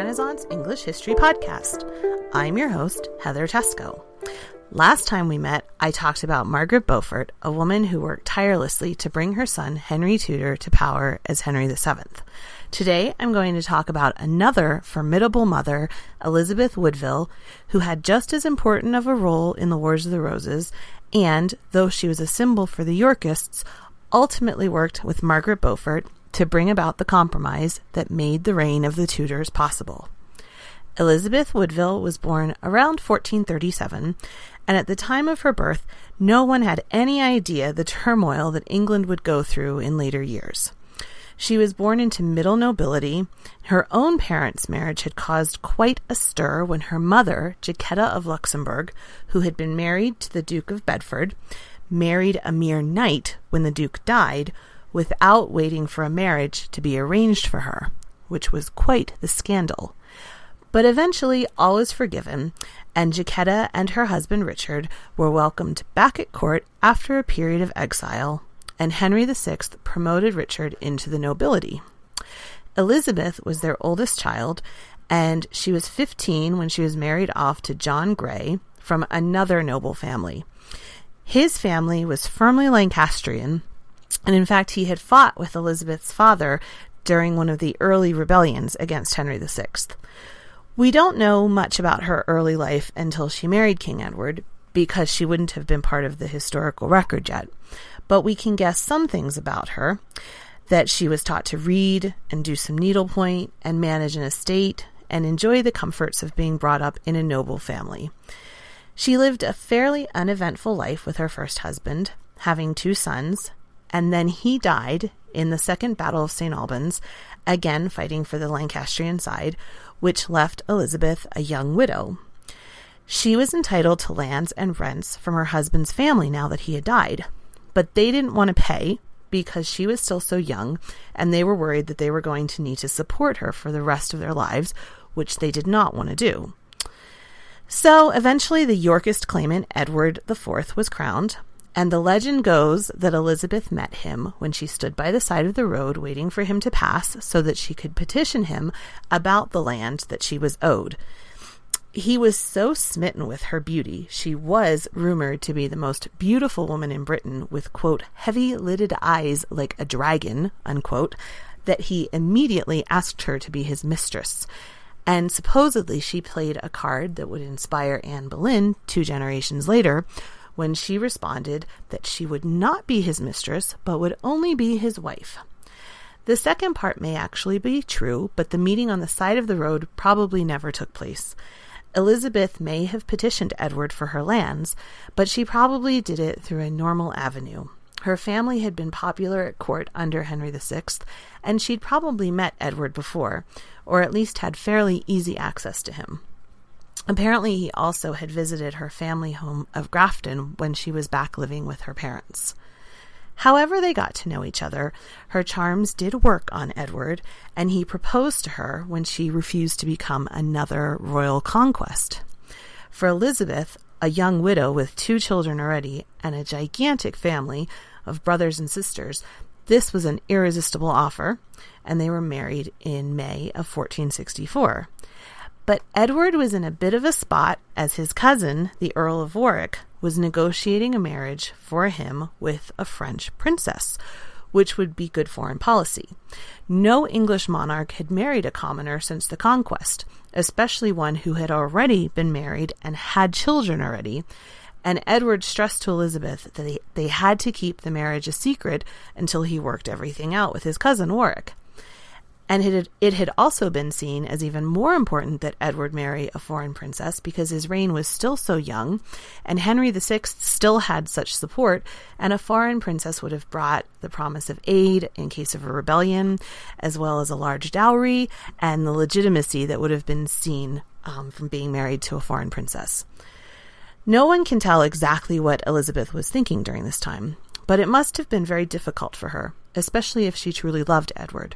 Renaissance English History Podcast. I'm your host, Heather Tesco. Last time we met, I talked about Margaret Beaufort, a woman who worked tirelessly to bring her son Henry Tudor to power as Henry VII. Today, I'm going to talk about another formidable mother, Elizabeth Woodville, who had just as important of a role in the Wars of the Roses, and, though she was a symbol for the Yorkists, ultimately worked with Margaret Beaufort to bring about the compromise that made the reign of the Tudors possible. Elizabeth Woodville was born around 1437, and at the time of her birth, no one had any idea the turmoil that England would go through in later years. She was born into middle nobility. Her own parents' marriage had caused quite a stir when her mother, Jacquetta of Luxembourg, who had been married to the Duke of Bedford, married a mere knight when the Duke died, without waiting for a marriage to be arranged for her, which was quite the scandal. But eventually all was forgiven, and Jacquetta and her husband Richard were welcomed back at court after a period of exile, and Henry VI promoted Richard into the nobility. Elizabeth was their oldest child, and she was 15 when she was married off to John Grey from another noble family. His family was firmly Lancastrian, and in fact he had fought with Elizabeth's father during one of the early rebellions against Henry VI. We don't know much about her early life until she married King Edward, because she wouldn't have been part of the historical record yet. But we can guess some things about her, that she was taught to read and do some needlepoint and manage an estate and enjoy the comforts of being brought up in a noble family. She lived a fairly uneventful life with her first husband, having 2 sons, and then he died in the Second Battle of St. Albans, again fighting for the Lancastrian side, which left Elizabeth a young widow. She was entitled to lands and rents from her husband's family now that he had died, but they didn't want to pay because she was still so young, and they were worried that they were going to need to support her for the rest of their lives, which they did not want to do. So eventually the Yorkist claimant Edward IV was crowned, and the legend goes that Elizabeth met him when she stood by the side of the road waiting for him to pass so that she could petition him about the land that she was owed. He was so smitten with her beauty, she was rumored to be the most beautiful woman in Britain with, quote, heavy-lidded eyes like a dragon, unquote, that he immediately asked her to be his mistress. And supposedly she played a card that would inspire Anne Boleyn 2 generations later, when she responded that she would not be his mistress, but would only be his wife. The second part may actually be true, but the meeting on the side of the road probably never took place. Elizabeth may have petitioned Edward for her lands, but she probably did it through a normal avenue. Her family had been popular at court under Henry VI, and she'd probably met Edward before, or at least had fairly easy access to him. Apparently, he also had visited her family home of Grafton when she was back living with her parents. However they got to know each other, her charms did work on Edward, and he proposed to her when she refused to become another royal conquest. For Elizabeth, a young widow with 2 children already and a gigantic family of brothers and sisters, this was an irresistible offer, and they were married in May of 1464. But Edward was in a bit of a spot as his cousin, the Earl of Warwick, was negotiating a marriage for him with a French princess, which would be good foreign policy. No English monarch had married a commoner since the conquest, especially one who had already been married and had children already, and Edward stressed to Elizabeth that they had to keep the marriage a secret until he worked everything out with his cousin Warwick. And it had also been seen as even more important that Edward marry a foreign princess because his reign was still so young, and Henry VI still had such support, and a foreign princess would have brought the promise of aid in case of a rebellion, as well as a large dowry, and the legitimacy that would have been seen from being married to a foreign princess. No one can tell exactly what Elizabeth was thinking during this time, but it must have been very difficult for her, especially if she truly loved Edward.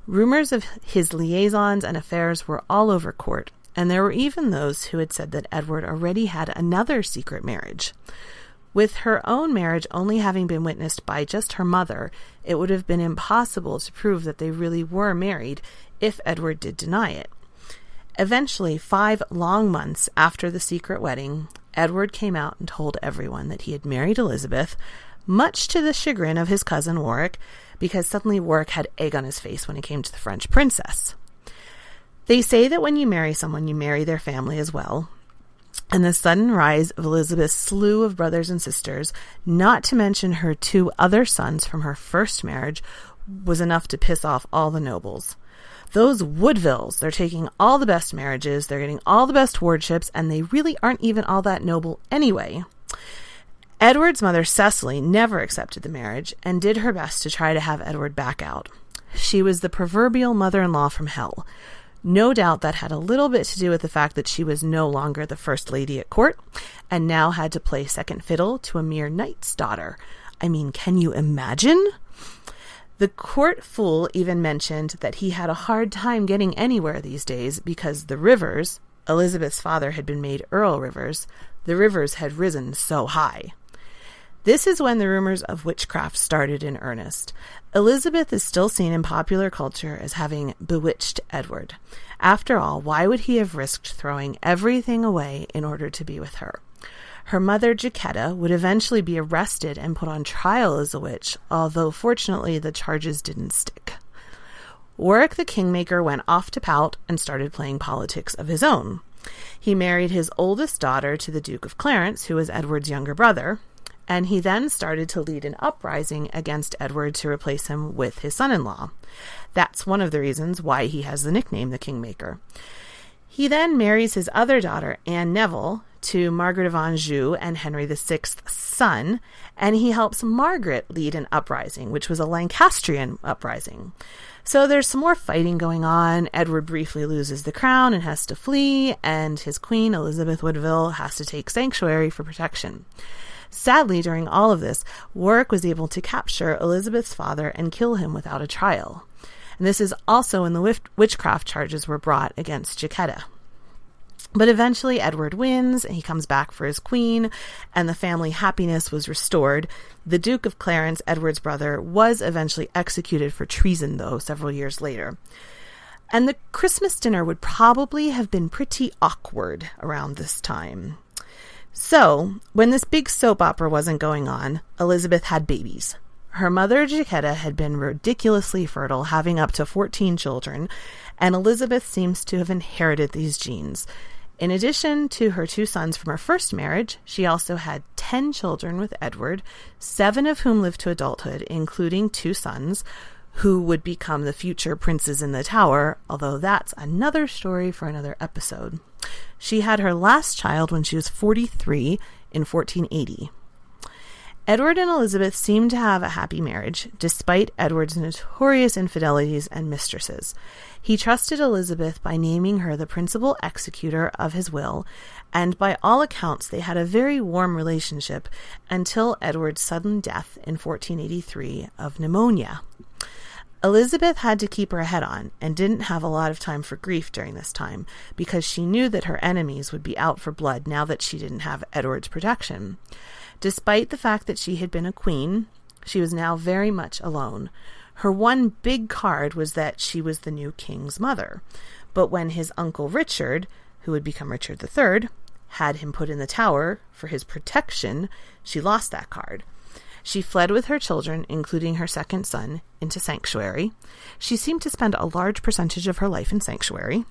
Rumors of his liaisons and affairs were all over court, and there were even those who had said that Edward already had another secret marriage. With her own marriage only having been witnessed by just her mother, it would have been impossible to prove that they really were married if Edward did deny it. Eventually, 5 long months after the secret wedding, Edward came out and told everyone that he had married Elizabeth, much to the chagrin of his cousin Warwick, because suddenly Warwick had egg on his face when it came to the French princess. They say that when you marry someone, you marry their family as well. And the sudden rise of Elizabeth's slew of brothers and sisters, not to mention her 2 other sons from her first marriage, was enough to piss off all the nobles. Those Woodvilles, they're taking all the best marriages, they're getting all the best wardships, and they really aren't even all that noble anyway. Edward's mother, Cecily, never accepted the marriage and did her best to try to have Edward back out. She was the proverbial mother-in-law from hell. No doubt that had a little bit to do with the fact that she was no longer the first lady at court and now had to play second fiddle to a mere knight's daughter. I mean, can you imagine? The court fool even mentioned that he had a hard time getting anywhere these days because the Rivers, Elizabeth's father had been made Earl Rivers, the Rivers had risen so high. This is when the rumors of witchcraft started in earnest. Elizabeth is still seen in popular culture as having bewitched Edward. After all, why would he have risked throwing everything away in order to be with her? Her mother, Jacquetta, would eventually be arrested and put on trial as a witch, although fortunately the charges didn't stick. Warwick the Kingmaker went off to pout and started playing politics of his own. He married his oldest daughter to the Duke of Clarence, who was Edward's younger brother, and he then started to lead an uprising against Edward to replace him with his son-in-law. That's one of the reasons why he has the nickname the Kingmaker. He then marries his other daughter, Anne Neville, to Margaret of Anjou and Henry VI's son, and he helps Margaret lead an uprising, which was a Lancastrian uprising. So there's some more fighting going on. Edward briefly loses the crown and has to flee, and his queen, Elizabeth Woodville, has to take sanctuary for protection. Sadly, during all of this, Warwick was able to capture Elizabeth's father and kill him without a trial. And this is also when the witchcraft charges were brought against Jacquetta. But eventually Edward wins, and he comes back for his queen, and the family happiness was restored. The Duke of Clarence, Edward's brother, was eventually executed for treason, though, several years later. And the Christmas dinner would probably have been pretty awkward around this time. So, when this big soap opera wasn't going on, Elizabeth had babies. Her mother, Jacquetta, had been ridiculously fertile, having up to 14 children, and Elizabeth seems to have inherited these genes. In addition to her 2 sons from her first marriage, she also had 10 children with Edward, 7 of whom lived to adulthood, including 2 sons, who would become the future princes in the Tower, although that's another story for another episode. She had her last child when she was 43 in 1480. Edward and Elizabeth seemed to have a happy marriage, despite Edward's notorious infidelities and mistresses. He trusted Elizabeth by naming her the principal executor of his will, and by all accounts they had a very warm relationship until Edward's sudden death in 1483 of pneumonia. Elizabeth had to keep her head on and didn't have a lot of time for grief during this time because she knew that her enemies would be out for blood now that she didn't have Edward's protection. Despite the fact that she had been a queen, she was now very much alone. Her one big card was that she was the new king's mother. But when his uncle Richard, who would become Richard III, had him put in the Tower for his protection, she lost that card. She fled with her children, including her second son, into sanctuary. She seemed to spend a large percentage of her life in sanctuary,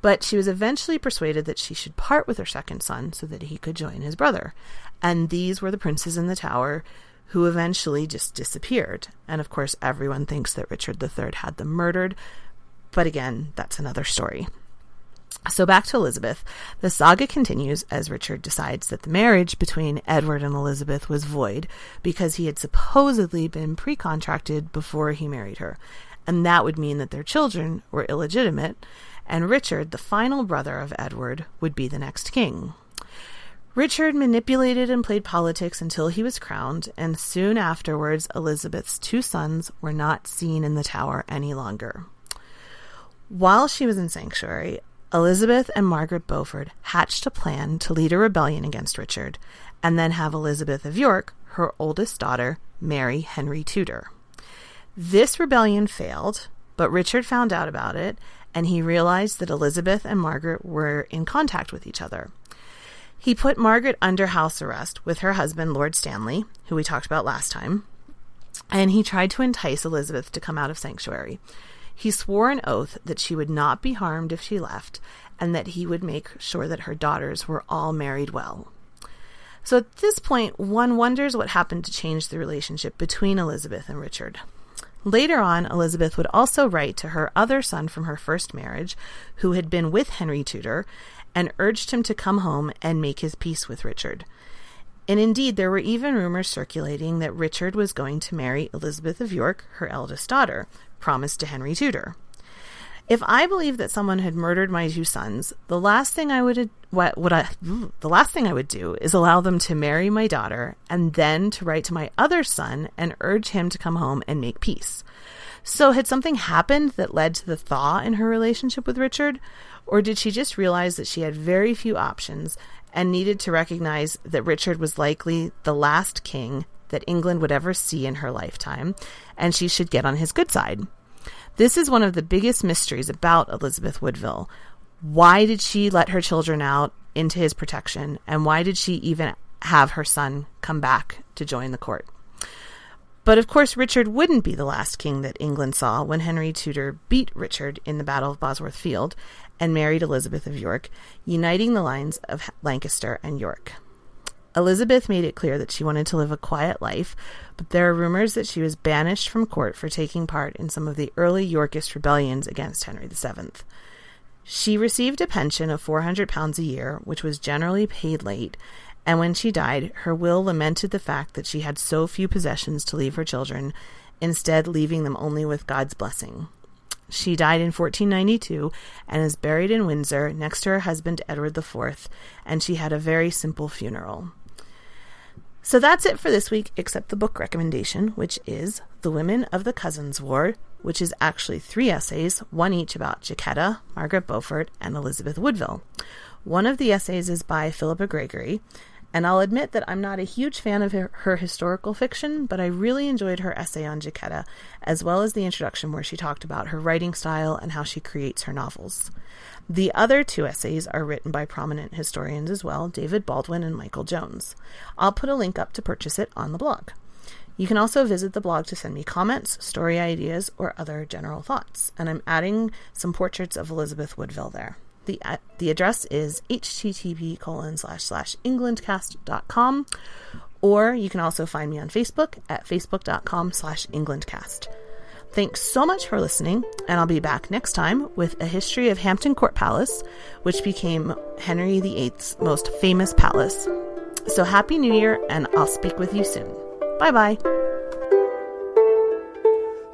but she was eventually persuaded that she should part with her second son so that he could join his brother. And these were the princes in the Tower, who eventually just disappeared. And of course, everyone thinks that Richard III had them murdered, but again, that's another story. So back to Elizabeth. The saga continues as Richard decides that the marriage between Edward and Elizabeth was void because he had supposedly been pre-contracted before he married her, and that would mean that their children were illegitimate, and Richard, the final brother of Edward, would be the next king. Richard manipulated and played politics until he was crowned, and soon afterwards Elizabeth's 2 sons were not seen in the Tower any longer. While she was in sanctuary, Elizabeth and Margaret Beaufort hatched a plan to lead a rebellion against Richard, and then have Elizabeth of York, her oldest daughter, marry Henry Tudor. This rebellion failed, but Richard found out about it, and he realized that Elizabeth and Margaret were in contact with each other. He put Margaret under house arrest with her husband, Lord Stanley, who we talked about last time, and he tried to entice Elizabeth to come out of sanctuary. He swore an oath that she would not be harmed if she left, and that he would make sure that her daughters were all married well. So at this point, one wonders what happened to change the relationship between Elizabeth and Richard. Later on, Elizabeth would also write to her other son from her first marriage, who had been with Henry Tudor, and urged him to come home and make his peace with Richard. And indeed, there were even rumors circulating that Richard was going to marry Elizabeth of York, her eldest daughter, promised to Henry Tudor. If I believed that someone had murdered my two sons, the last thing I would do is allow them to marry my daughter and then to write to my other son and urge him to come home and make peace. So had something happened that led to the thaw in her relationship with Richard? Or did she just realize that she had very few options and needed to recognize that Richard was likely the last king that England would ever see in her lifetime, and she should get on his good side? This is one of the biggest mysteries about Elizabeth Woodville. Why did she let her children out into his protection, and why did she even have her son come back to join the court? But of course, Richard wouldn't be the last king that England saw when Henry Tudor beat Richard in the Battle of Bosworth Field and married Elizabeth of York, uniting the lines of Lancaster and York. Elizabeth made it clear that she wanted to live a quiet life, but there are rumors that she was banished from court for taking part in some of the early Yorkist rebellions against Henry VII. She received a pension of £400 a year, which was generally paid late, and when she died, her will lamented the fact that she had so few possessions to leave her children, instead leaving them only with God's blessing. She died in 1492 and is buried in Windsor next to her husband Edward IV, and she had a very simple funeral. So that's it for this week, except the book recommendation, which is The Women of the Cousins' War, which is actually 3 essays, one each about Jacquetta, Margaret Beaufort, and Elizabeth Woodville. One of the essays is by Philippa Gregory, and I'll admit that I'm not a huge fan of her historical fiction, but I really enjoyed her essay on Jacquetta, as well as the introduction where she talked about her writing style and how she creates her novels. The other 2 essays are written by prominent historians as well, David Baldwin and Michael Jones. I'll put a link up to purchase it on the blog. You can also visit the blog to send me comments, story ideas, or other general thoughts, and I'm adding some portraits of Elizabeth Woodville there. The address is http://englandcast.com, or you can also find me on Facebook at facebook.com/englandcast. Thanks so much for listening, and I'll be back next time with a history of Hampton Court Palace, which became Henry VIII's most famous palace. So Happy New Year, and I'll speak with you soon. Bye-bye.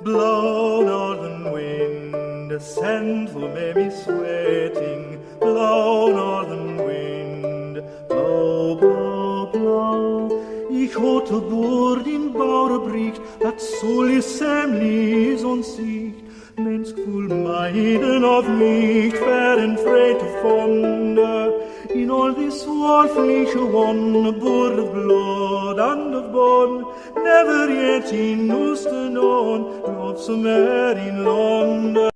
Blow, northern wind, send for me sweating. Blow, northern wind, blow, blow, blow. Ich hatte Bord in Bauerbricht, dat soll is semlis und sicht. Menschful meiden of mich, fern freit of fonda. In all this war flesh one, a board of blood and of bone. Never yet in Usten on, love some air in London.